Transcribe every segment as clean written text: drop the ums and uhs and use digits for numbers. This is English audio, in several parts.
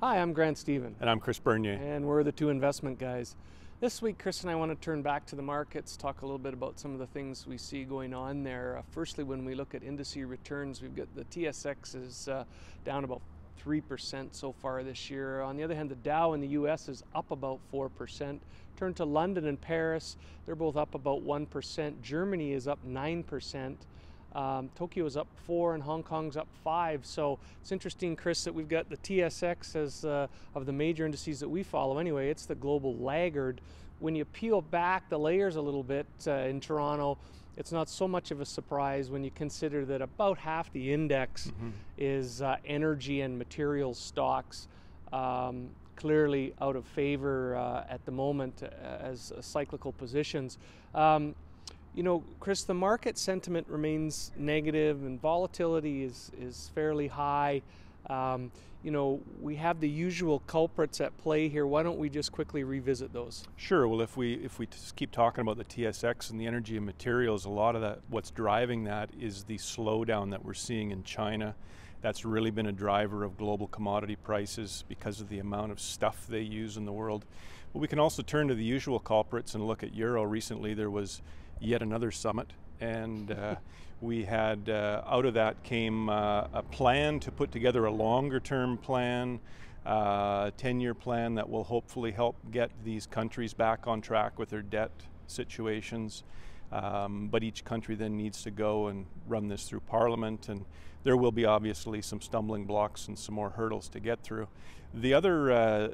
Hi, I'm Grant Stephen. And I'm Chris Bernier. And we're the Two Investment Guys. This week, Chris and I want to turn back to the markets, talk a little bit about some of the things we see going on there. Firstly, when we look at indice returns, we've got the TSX is down about 3% so far this year. On the other hand, the Dow in the US is up about 4%. Turn to London and Paris, they're both up about 1%. Germany is up 9%. Tokyo is up 4% and Hong Kong's up 5%. So it's interesting, Chris, that we've got the TSX as of the major indices that we follow. Anyway, it's the global laggard. When you peel back the layers a little bit in Toronto, it's not so much of a surprise when you consider that about half the index is energy and materials stocks. Clearly out of favor at the moment as cyclical positions. You know, Chris, the market sentiment remains negative and volatility is fairly high. You know, we have the usual culprits at play here. Why don't we just quickly revisit those? Sure. Well, if we just keep talking about the TSX and the energy and materials, a lot of that, what's driving that is the slowdown that we're seeing in China. That's really been a driver of global commodity prices because of the amount of stuff they use in the world. But we can also turn to the usual culprits and look at Euro. Recently, there was yet another summit, and we had out of that came a plan to put together a longer term plan, 10-year plan that will hopefully help get these countries back on track with their debt situations. But each country then needs to go and run this through Parliament, and there will be obviously some stumbling blocks and some more hurdles to get through. The other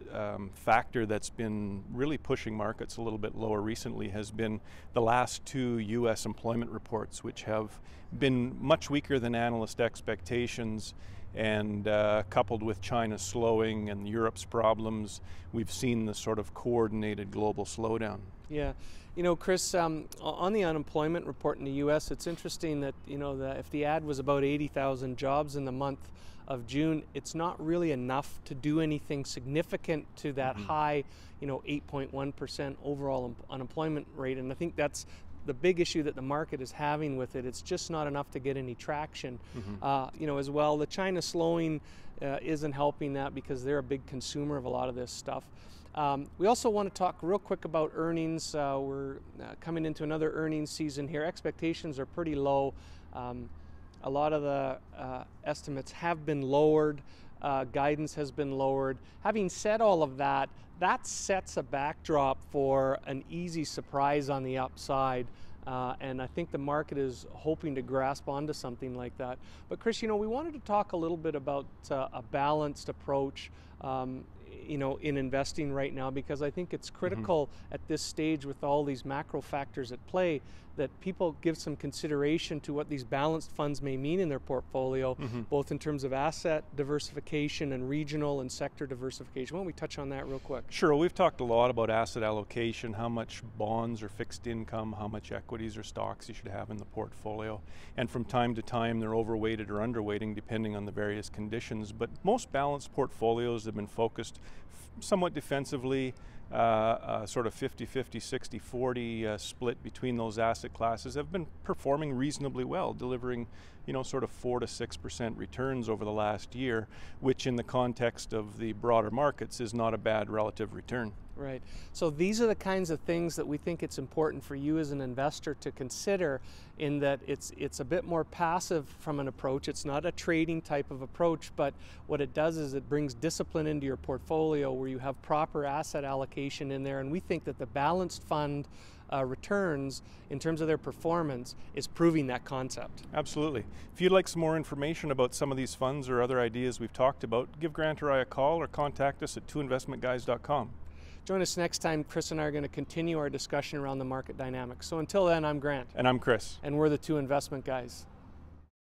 factor that's been really pushing markets a little bit lower recently has been the last two U.S. employment reports, which have been much weaker than analyst expectations. And coupled with China slowing and Europe's problems, we've seen the sort of coordinated global slowdown. Yeah, you know, Chris, on the unemployment report in the U.S., it's interesting that, you know, if the ad was about 80,000 jobs in the month of June, it's not really enough to do anything significant to that high, you know, 8.1% overall unemployment rate. And I think that's the big issue that the market is having with it. It's just not enough to get any traction. You know, as well, the China slowing isn't helping that because they're a big consumer of a lot of this stuff. We also want to talk real quick about earnings. We're coming into another earnings season here. Expectations are pretty low. A lot of the estimates have been lowered. Guidance has been lowered. Having said all of that, that sets a backdrop for an easy surprise on the upside. And I think the market is hoping to grasp onto something like that. But Chris, you know, we wanted to talk a little bit about a balanced approach, you know, in investing right now, because I think it's critical at this stage with all these macro factors at play that people give some consideration to what these balanced funds may mean in their portfolio, both in terms of asset diversification and regional and sector diversification. Why don't we touch on that real quick? Sure. We've talked a lot about asset allocation, how much bonds or fixed income, how much equities or stocks you should have in the portfolio. And from time to time, they're overweighted or underweighting depending on the various conditions. But most balanced portfolios have been focused somewhat defensively, sort of 50-50, 60-40 split between those asset classes, have been performing reasonably well, delivering, you know, sort of 4 to 6% returns over the last year, which in the context of the broader markets is not a bad relative return. Right. So these are the kinds of things that we think it's important for you as an investor to consider, in that it's a bit more passive from an approach. It's not a trading type of approach, but what it does is it brings discipline into your portfolio where you have proper asset allocation in there. And we think that the balanced fund returns in terms of their performance is proving that concept. Absolutely. If you'd like some more information about some of these funds or other ideas we've talked about, give Grant or I a call or contact us at twoinvestmentguys.com. Join us next time. Chris and I are going to continue our discussion around the market dynamics. So until then, I'm Grant. And I'm Chris. And we're the Two Investment Guys.